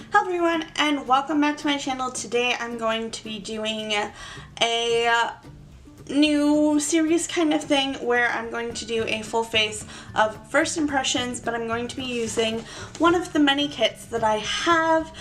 Hello everyone and welcome back to my channel. Today I'm going to be doing a new series kind of thing where I'm going to do a full face of first impressions, but I'm going to be using one of the many kits that I have.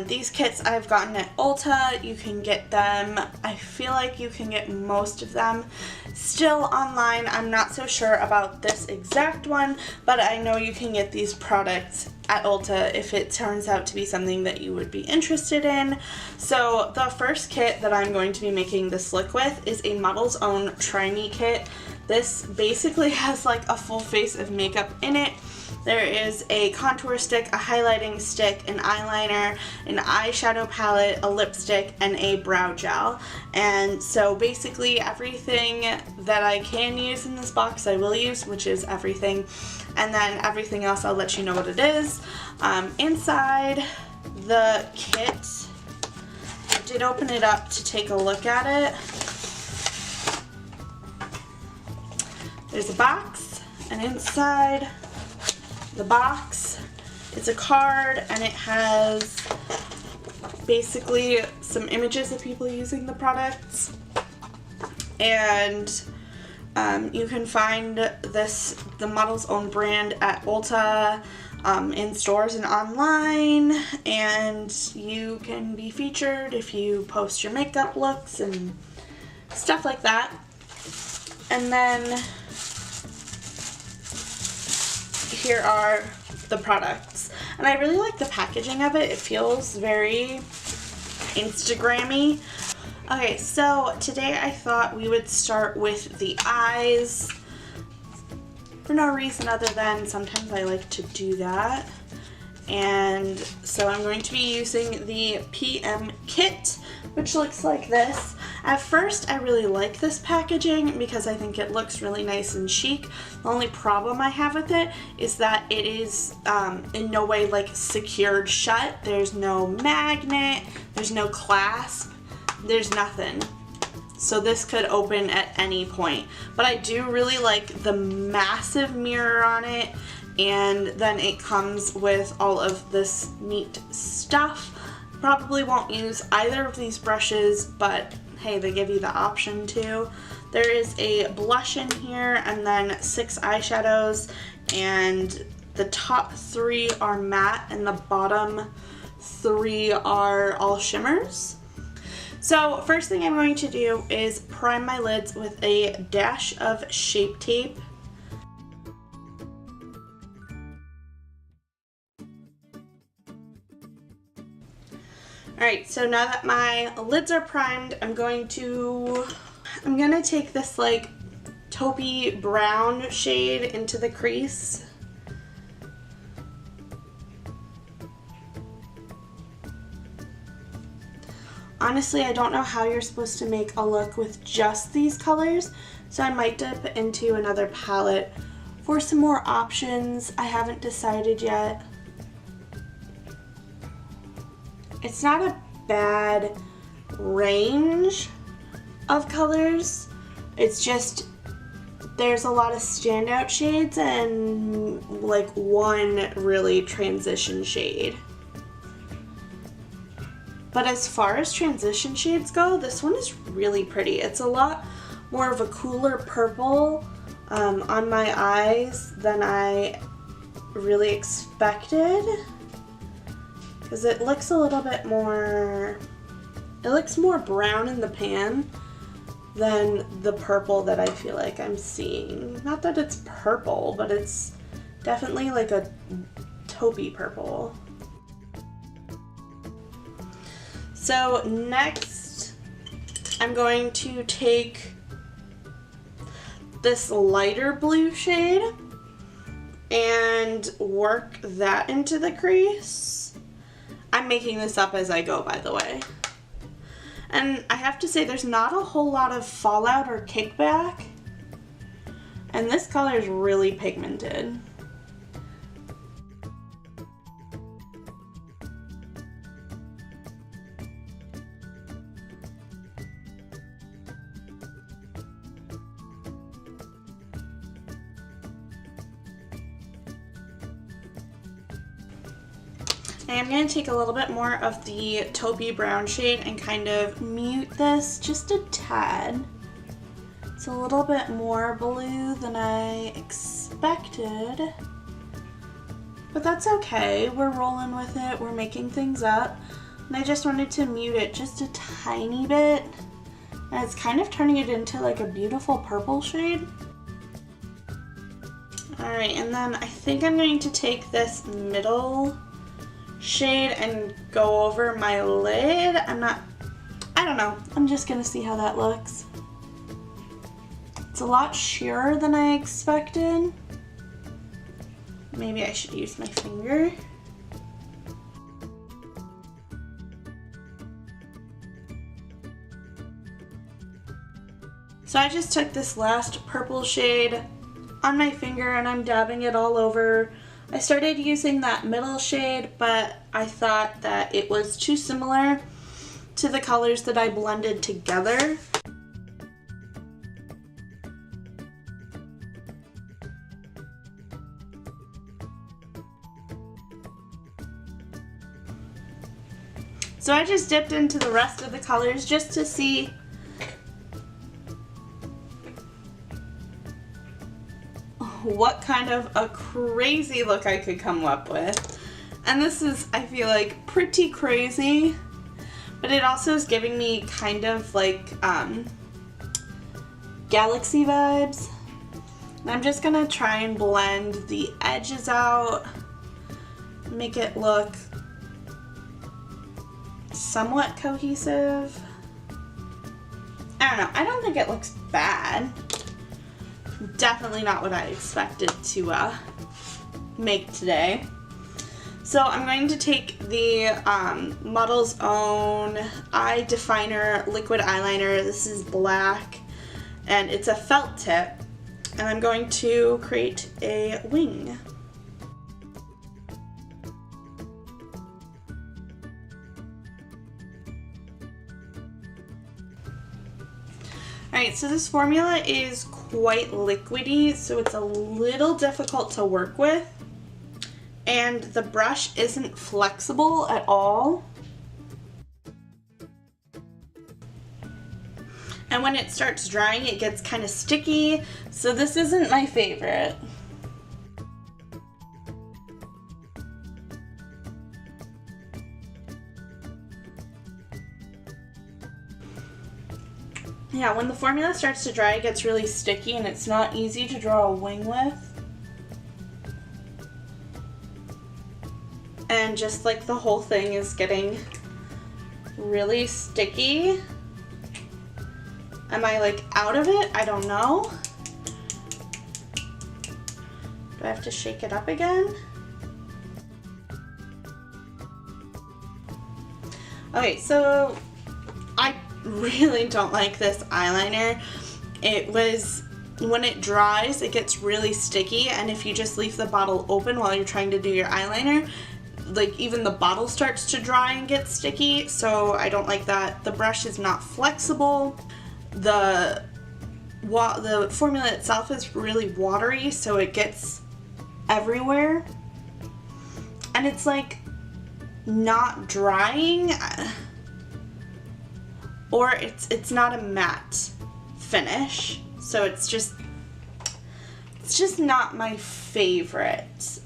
These kits I've gotten at Ulta. You can get them, I feel like you can get most of them still online. I'm not so sure about this exact one, but I know you can get these products at Ulta if it turns out to be something that you would be interested in. So the first kit that I'm going to be making this look with is a Model's Own Try Me kit. This basically has like a full face of makeup in it. There is a contour stick, a highlighting stick, an eyeliner, an eyeshadow palette, a lipstick, and a brow gel. And so basically everything that I can use in this box I will use, which is everything. And then everything else I'll let you know what it is. Inside the kit, I did open it up to take a look at it. There's a box, and inside the box is a card, and it has basically some images of people using the products. And you can find the Model's Own brand at Ulta, in stores and online, and you can be featured if you post your makeup looks and stuff like that. And then here are the products. And I really like the packaging of it. It feels very Instagram-y. Okay, so today I thought we would start with the eyes for no reason other than sometimes I like to do that. And so I'm going to be using the PM kit, which looks like this. At first, I really like this packaging because I think it looks really nice and chic. The only problem I have with it is that it is in no way like secured shut. There's no magnet, there's no clasp, there's nothing. So this could open at any point. But I do really like the massive mirror on it, and then it comes with all of this neat stuff. Probably won't use either of these brushes, but hey, they give you the option to. There is a blush in here, and then 6 eyeshadows, and the top 3 are matte and the bottom 3 are all shimmers. So first thing I'm going to do is prime my lids with a dash of Shape Tape. Alright, so now that my lids are primed, I'm gonna take this like taupey brown shade into the crease. Honestly, I don't know how you're supposed to make a look with just these colors, so I might dip into another palette for some more options. I haven't decided yet. It's not a bad range of colors. It's just there's a lot of standout shades and like one really transition shade. But as far as transition shades go, this one is really pretty. It's a lot more of a cooler purple on my eyes than I really expected. Because it looks a little bit more, it looks more brown in the pan than the purple that I feel like I'm seeing. Not that it's purple, but it's definitely like a taupey purple. So next, I'm going to take this lighter blue shade and work that into the crease. I'm making this up as I go, by the way. And I have to say there's not a whole lot of fallout or kickback. And this color is really pigmented. I am going to take a little bit more of the taupey brown shade and kind of mute this just a tad. It's a little bit more blue than I expected, but that's okay. We're rolling with it. We're making things up. And I just wanted to mute it just a tiny bit. And it's kind of turning it into like a beautiful purple shade. Alright, and then I think I'm going to take this middle shade and go over my lid. I don't know. I'm just gonna see how that looks. It's a lot sheerer than I expected. Maybe I should use my finger. So I just took this last purple shade on my finger and I'm dabbing it all over. I started using that middle shade, but I thought that it was too similar to the colors that I blended together. So I just dipped into the rest of the colors just to see what kind of a crazy look I could come up with. And this is, I feel like, pretty crazy, but it also is giving me kind of like galaxy vibes. And I'm just gonna try and blend the edges out, make it look somewhat cohesive. I don't know, I don't think it looks bad. Definitely not what I expected to make today. So I'm going to take the Model's Own Eye Definer Liquid Eyeliner. This is black and it's a felt tip. And I'm going to create a wing. Alright, so this formula is quite liquidy, so it's a little difficult to work with. And the brush isn't flexible at all. And when it starts drying, it gets kind of sticky, so this isn't my favorite. Yeah, when the formula starts to dry, it gets really sticky and it's not easy to draw a wing with. And just like the whole thing is getting really sticky. Am I like out of it? I don't know. Do I have to shake it up again? Okay, so I really don't like this eyeliner. When it dries, it gets really sticky, and if you just leave the bottle open while you're trying to do your eyeliner, like even the bottle starts to dry and get sticky, so I don't like that. The brush is not flexible. The formula itself is really watery, so it gets everywhere. And it's like not drying, or it's not a matte finish, so it's just not my favorite.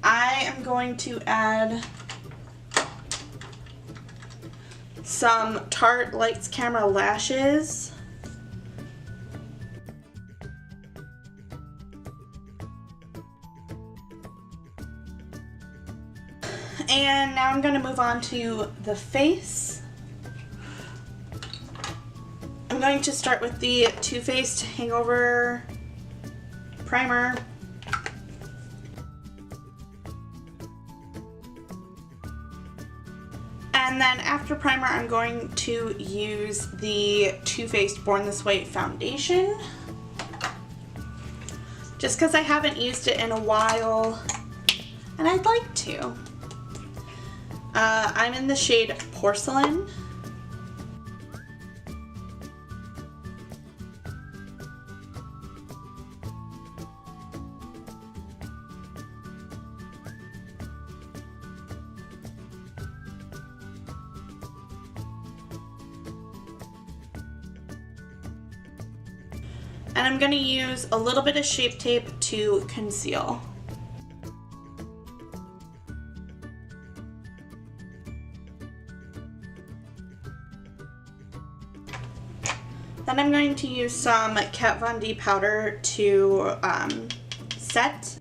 I am going to add some Tarte Lights Camera Lashes. And now I'm going to move on to the face. I'm going to start with the Too Faced Hangover Primer. And then after primer, I'm going to use the Too Faced Born This Way foundation. Just because I haven't used it in a while, and I'd like to. I'm in the shade Porcelain. And I'm going to use a little bit of Shape Tape to conceal. Then I'm going to use some Kat Von D powder to set.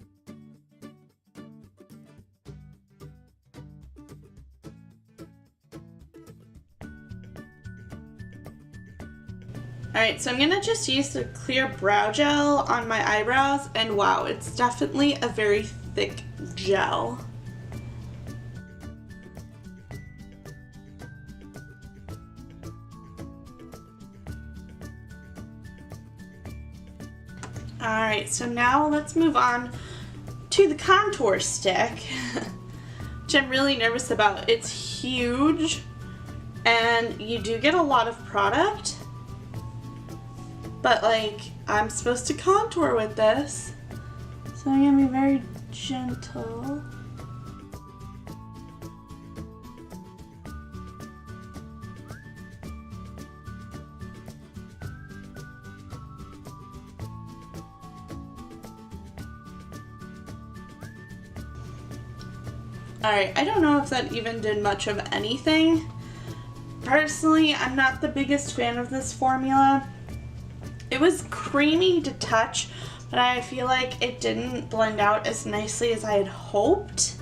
Alright, so I'm going to just use the clear brow gel on my eyebrows, and wow, it's definitely a very thick gel. Alright, so now let's move on to the contour stick, which I'm really nervous about. It's huge, and you do get a lot of product. But like, I'm supposed to contour with this, so I'm gonna be very gentle. Alright, I don't know if that even did much of anything. Personally, I'm not the biggest fan of this formula. It was creamy to touch, but I feel like it didn't blend out as nicely as I had hoped.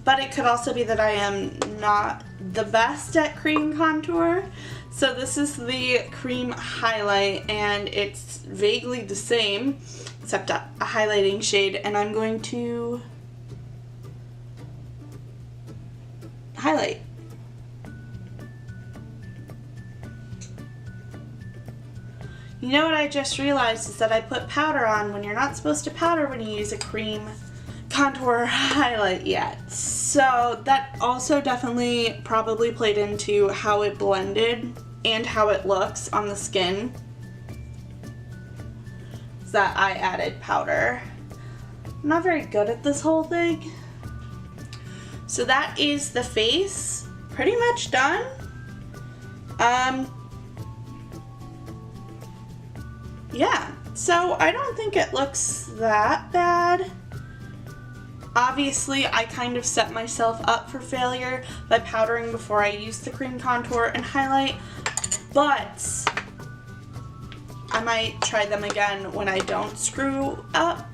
But it could also be that I am not the best at cream contour. So this is the cream highlight, and it's vaguely the same, except a highlighting shade, and I'm going to highlight. You know what I just realized is that I put powder on when you're not supposed to powder when you use a cream contour highlight yet. So that also definitely probably played into how it blended and how it looks on the skin. Is that I added powder. I'm not very good at this whole thing. So that is the face pretty much done. Yeah, so I don't think it looks that bad. Obviously, I kind of set myself up for failure by powdering before I used the cream contour and highlight, but I might try them again when I don't screw up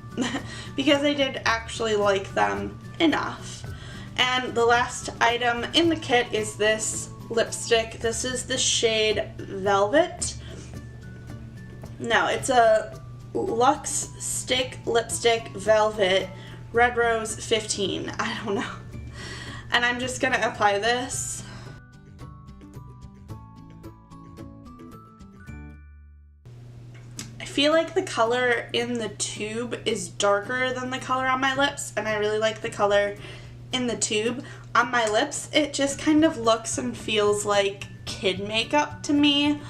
because I did actually like them enough. And the last item in the kit is this lipstick. This is the shade Velvet. No, it's a Luxe Stick Lipstick Velvet Red Rose 15. I don't know. And I'm just gonna apply this. I feel like the color in the tube is darker than the color on my lips, and I really like the color in the tube. On my lips, it just kind of looks and feels like kid makeup to me.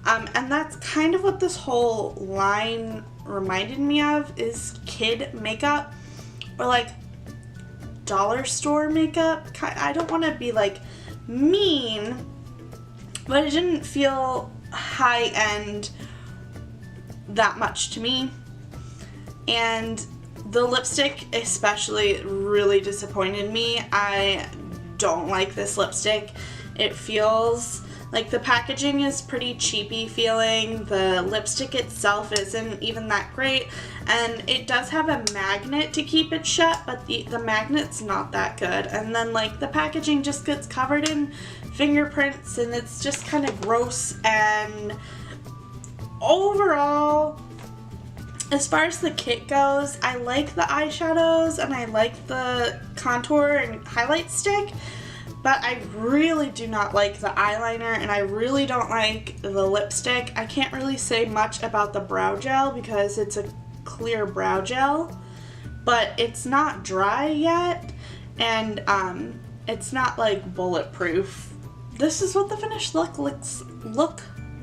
And that's kind of what this whole line reminded me of, is kid makeup, or like dollar store makeup. I don't want to be like mean, but it didn't feel high end that much to me. And the lipstick especially really disappointed me. I don't like this lipstick. It feels like the packaging is pretty cheapy feeling. The lipstick itself isn't even that great, and it does have a magnet to keep it shut, but the magnet's not that good. And then like the packaging just gets covered in fingerprints, and it's just kind of gross. And overall, as far as the kit goes, I like the eyeshadows and I like the contour and highlight stick, but I really do not like the eyeliner, and I really don't like the lipstick. I can't really say much about the brow gel because it's a clear brow gel, but it's not dry yet, and it's not like bulletproof. This is what the finished look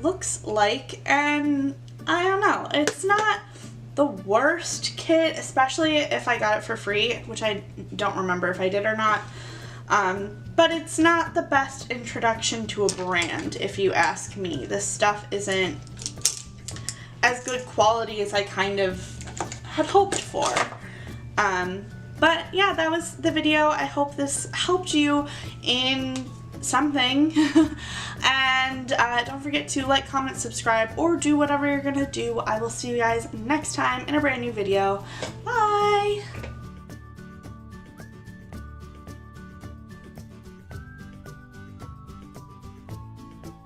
looks like, and I don't know. It's not the worst kit, especially if I got it for free, which I don't remember if I did or not. But it's not the best introduction to a brand, if you ask me. This stuff isn't as good quality as I kind of had hoped for. But yeah, that was the video. I hope this helped you in something. And don't forget to like, comment, subscribe, or do whatever you're gonna do. I will see you guys next time in a brand new video. Bye!